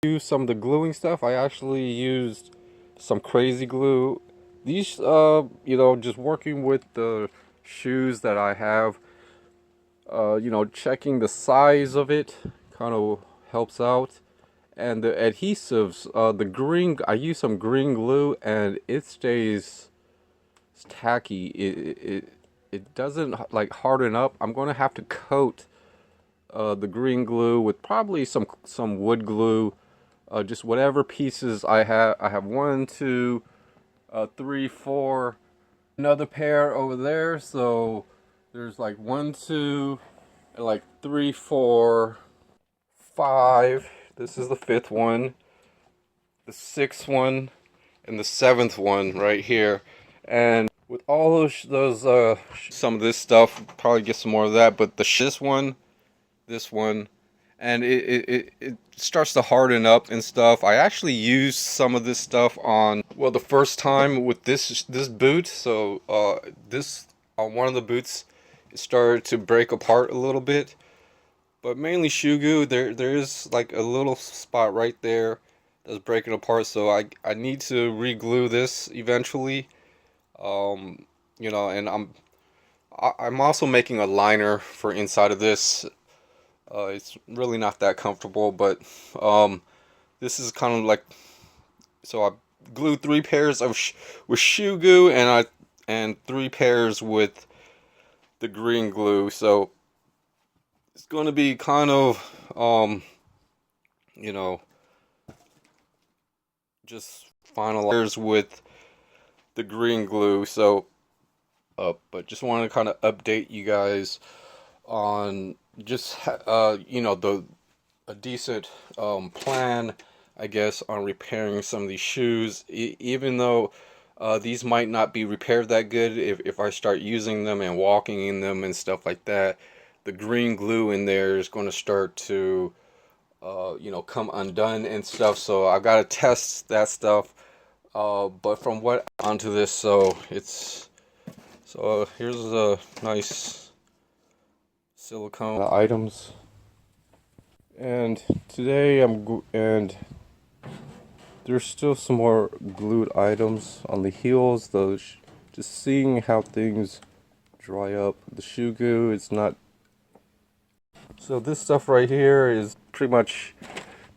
use some of the gluing stuff. I actually used some crazy glue. These, just working with the shoes that I have, checking the size of it kind of helps out. And the adhesives, I use some green glue and it stays tacky. It doesn't like harden up. I'm going to have to coat the green glue with probably some wood glue. Just whatever pieces I have. I have one, two, three, four. Another pair over there. So there's like one, two, and like three, four, five. This is the fifth one, the sixth one, and the seventh one right here. And with all those some of this stuff, probably get some more of that. But this one, and it starts to harden up and stuff. I actually used some of this stuff on, well, the first time with this boot. So this on one of the boots, it started to break apart a little bit. But mainly shoe glue, there is like a little spot right there that's breaking apart. So I need to re-glue this eventually. And I'm also making a liner for inside of this. It's really not that comfortable, but this is kind of like, so I glued 3 pairs with shoe glue and 3 pairs with the green glue. So it's going to be kind of just finalized with the green glue. So but just want to kind of update you guys on just the a decent plan, I guess, on repairing some of these shoes, even though these might not be repaired that good if I start using them and walking in them and stuff like that. The green glue in there is going to start to come undone and stuff, so I've got to test that stuff. But from what onto this, here's a nice silicone items. And today and there's still some more glued items on the heels. Those, just seeing how things dry up. The shoe glue, it's not. So this stuff right here is pretty much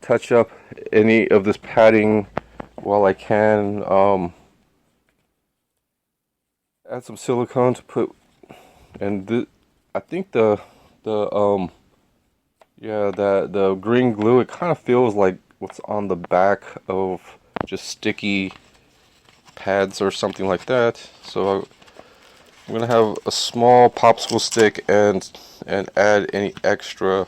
touch up any of this padding while I can. Add some silicone to put, and I think the the green glue, it kind of feels like what's on the back of just sticky pads or something like that. So I'm gonna have a small popsicle stick and add any extra.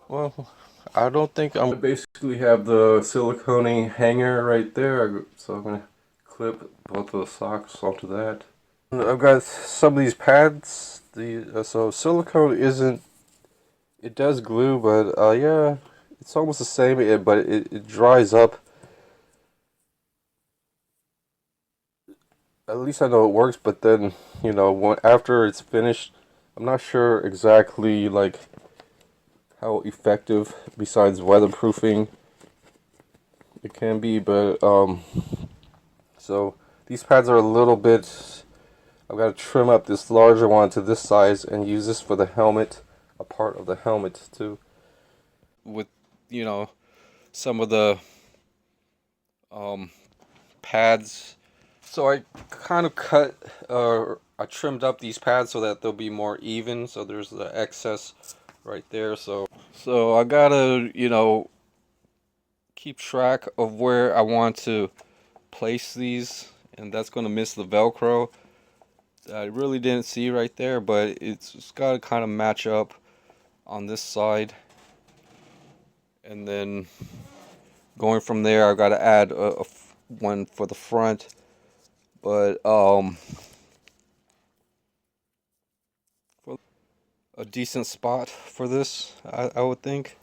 Well, I don't think I basically have the silicone hanger right there, so I'm gonna clip both of the socks onto that. I've got some of these pads. So silicone isn't. It does glue, but yeah, it's almost the same. But it dries up. At least I know it works. But then after it's finished, I'm not sure exactly like how effective, besides weatherproofing, it can be. But so these pads are a little bit. I've got to trim up this larger one to this size and use this for the helmet, a part of the helmet too. With some of the pads, so I kind of I trimmed up these pads so that they'll be more even. So there's the excess right there. So I gotta keep track of where I want to place these, and that's gonna miss the Velcro. I really didn't see right there, but it's got to kind of match up on this side, and then going from there I've got to add one for the front. But a decent spot for this, I would think.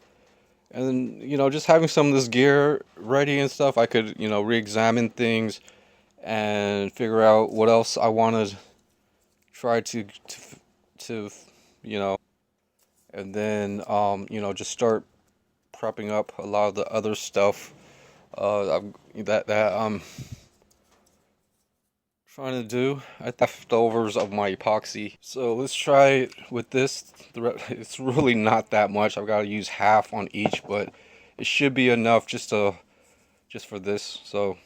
And then just having some of this gear ready and stuff, I could re-examine things and figure out what else I want to try to and then just start prepping up a lot of the other stuff I'm trying to do. I leftovers of my epoxy. So let's try it with this. It's really not that much. I've got to use half on each, but it should be enough just for this. So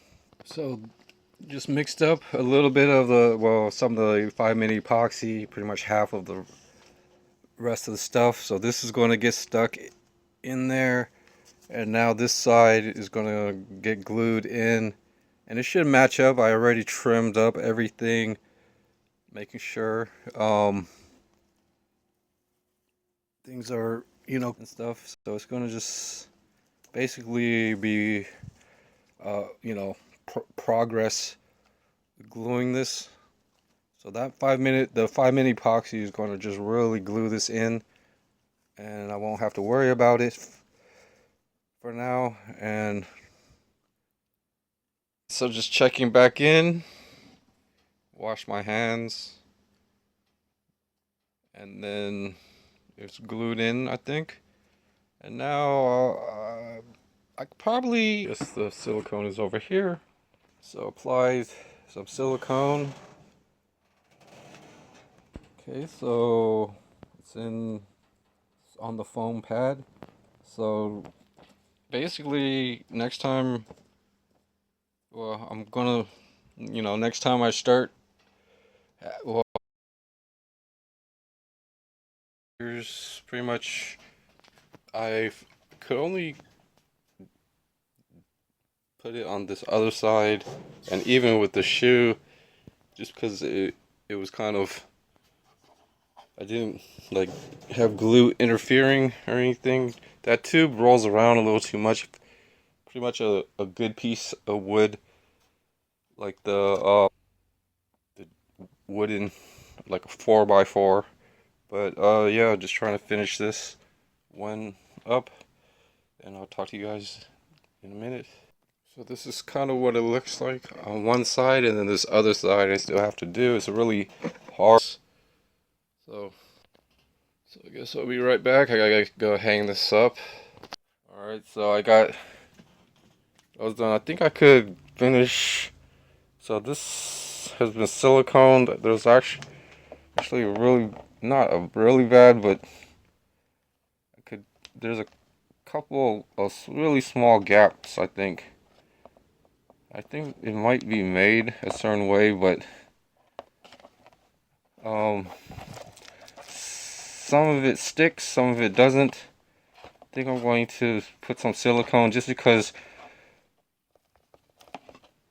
just mixed up a little bit of some of the 5 mini epoxy, pretty much half of the rest of the stuff. So this is going to get stuck in there, and now this side is going to get glued in, and it should match up. I already trimmed up everything, making sure things are, and stuff. So it's going to just basically be progress gluing this. So that 5 minute epoxy is going to just really glue this in, and I won't have to worry about it for now. And so just checking back in, wash my hands, and then it's glued in, I think. And now I probably, guess the silicone is over here. So apply some silicone. Okay, so it's on the foam pad. So basically next time, well, I'm gonna, next time I start, well, here's pretty much, I could only put it on this other side, and even with the shoe, just because it was kind of, I didn't like have glue interfering or anything. That tube rolls around a little too much. Pretty much a good piece of wood, like the wooden, like a 4x4. But yeah, just trying to finish this one up, and I'll talk to you guys in a minute. So this is kind of what it looks like on one side, and then this other side I still have to do. It's really hard. So I guess I'll be right back. I gotta go hang this up. Alright, so I was done. I think I could finish. So this has been siliconed. There's actually really, not a really bad, but there's a couple of really small gaps, I think. I think it might be made a certain way, but some of it sticks, some of it doesn't. I think I'm going to put some silicone just because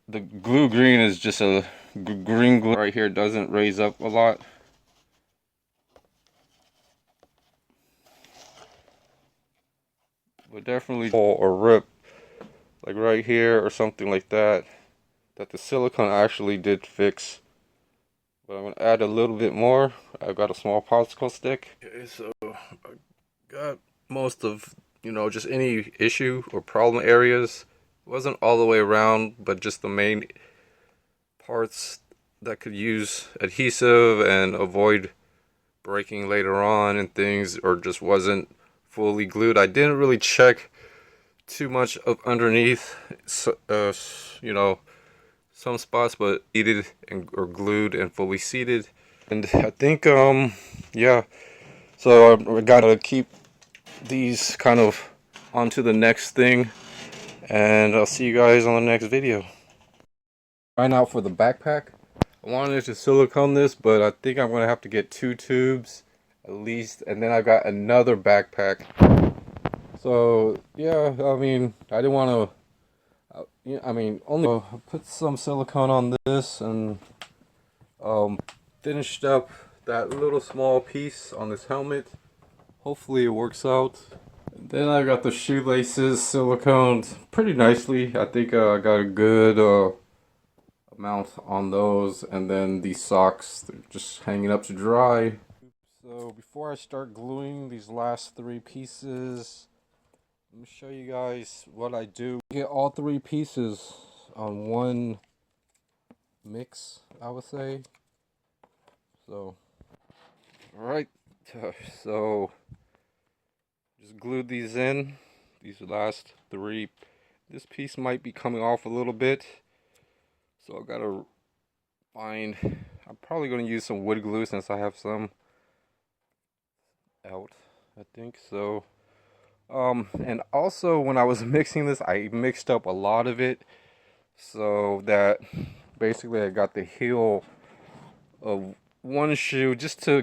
the glue green is just a green glue right here, doesn't raise up a lot. But definitely or rip, like right here or something like that, that the silicone actually did fix. But I'm gonna add a little bit more. I've got a small popsicle stick. Okay, so I got most of, just any issue or problem areas. It wasn't all the way around, but just the main parts that could use adhesive and avoid breaking later on and things, or just wasn't fully glued. I didn't really check too much of underneath, some spots, but seated or glued and fully seated. And I think, yeah, so I gotta keep these kind of onto the next thing, and I'll see you guys on the next video. Right now for the backpack, I wanted to silicone this, but I think I'm gonna have to get 2 tubes at least, and then I got another backpack. So yeah, I mean, I didn't want to, only put some silicone on this, and finished up that little small piece on this helmet. Hopefully it works out. And then I got the shoelaces siliconed pretty nicely. I think I got a good amount on those, and then these socks, they're just hanging up to dry. So before I start gluing these last 3 pieces, let me show you guys what I do. Get all 3 pieces on one mix, I would say. So, alright, so just glued these in. these last three. This piece might be coming off a little bit, so I gotta find. I'm probably gonna use some wood glue since I have some out, I think so. And also when I was mixing this, I mixed up a lot of it, so that basically I got the heel of one shoe just to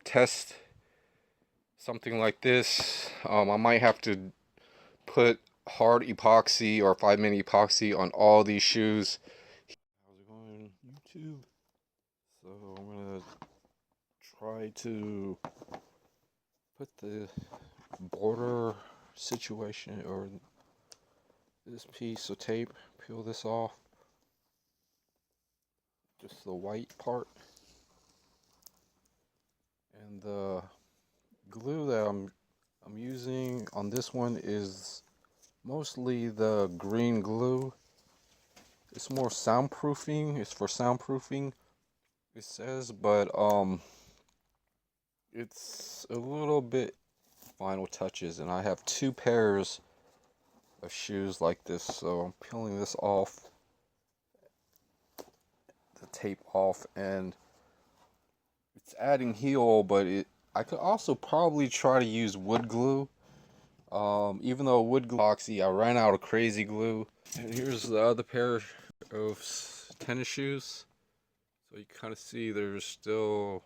test something like this. I might have to put hard epoxy or 5-minute epoxy on all these shoes. How's it going, YouTube? So I'm gonna try to put the border situation or this piece of tape, peel this off, just the white part, and the glue that I'm using on this one is mostly the green glue. It's more soundproofing. It's for soundproofing, it says, but it's a little bit final touches, and I have 2 pairs of shoes like this, so I'm peeling this off, the tape off, and it's adding heel, but I could also probably try to use wood glue. Even though wood glue epoxy, I ran out of crazy glue. And here's the other pair of tennis shoes. So you kind of see there's still.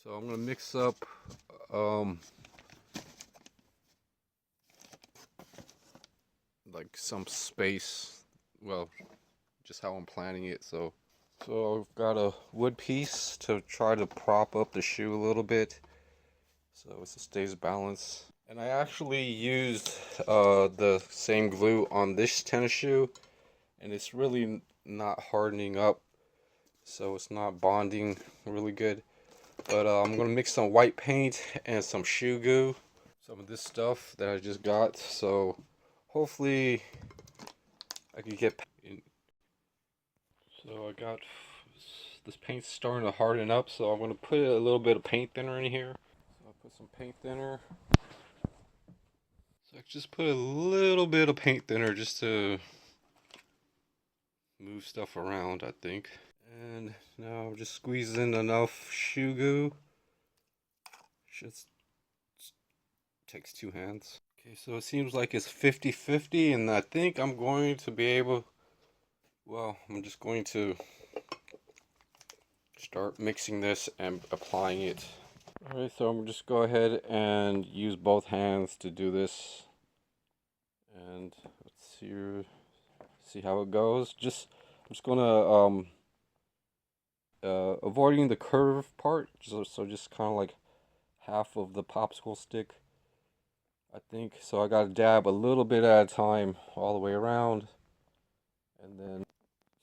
So I'm gonna mix up like some space. Well, just how I'm planning it. So I've got a wood piece to try to prop up the shoe a little bit, so it stays balanced. And I actually used the same glue on this tennis shoe, and it's really not hardening up, so it's not bonding really good. But I'm gonna mix some white paint and some shoe goo, some of this stuff that I just got, so hopefully I can get in. So I got this paint's starting to harden up, so I'm gonna put a little bit of paint thinner in here. So I'll put some paint thinner. So I just put a little bit of paint thinner just to move stuff around, I think. And now I'm just squeezing enough shoe goo. Just takes 2 hands. Okay, so it seems like it's 50-50, and I think I'm going to be able, well, I'm just going to start mixing this and applying it. Alright, so I'm just go ahead and use both hands to do this. And let's see how it goes. I'm just gonna avoiding the curve part, so just kind of like half of the popsicle stick, I think. So I gotta dab a little bit at a time all the way around, and then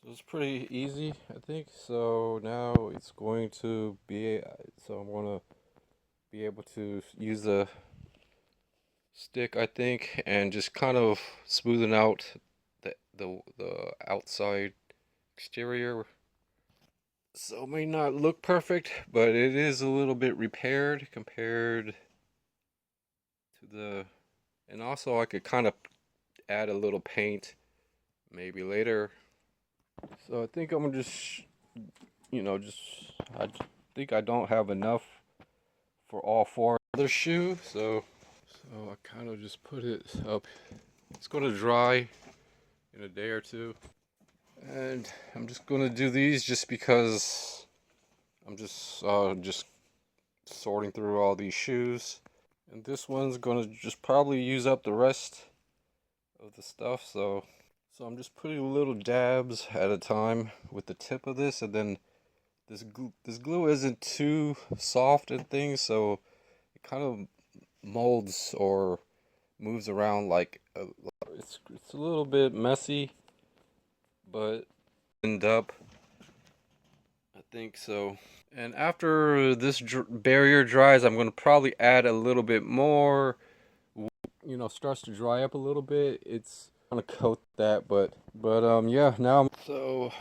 so it's pretty easy, I think. So now it's going to be, so I'm gonna be able to use the stick, I think, and just kind of smoothing out the outside exterior. So it may not look perfect, but it is a little bit repaired compared to the, and also I could kind of add a little paint maybe later. So I think I'm just, I think I don't have enough for all 4 other shoes, so I kind of just put it up. It's going to dry in a day or two. And I'm just going to do these just because I'm just sorting through all these shoes. And this one's going to just probably use up the rest of the stuff. So I'm just putting little dabs at a time with the tip of this. And then this glue isn't too soft and things, so it kind of molds or moves around like it's a little bit messy, but end up, I think so. And after this barrier dries, I'm going to probably add a little bit more, starts to dry up a little bit. It's going to coat that, but yeah, now so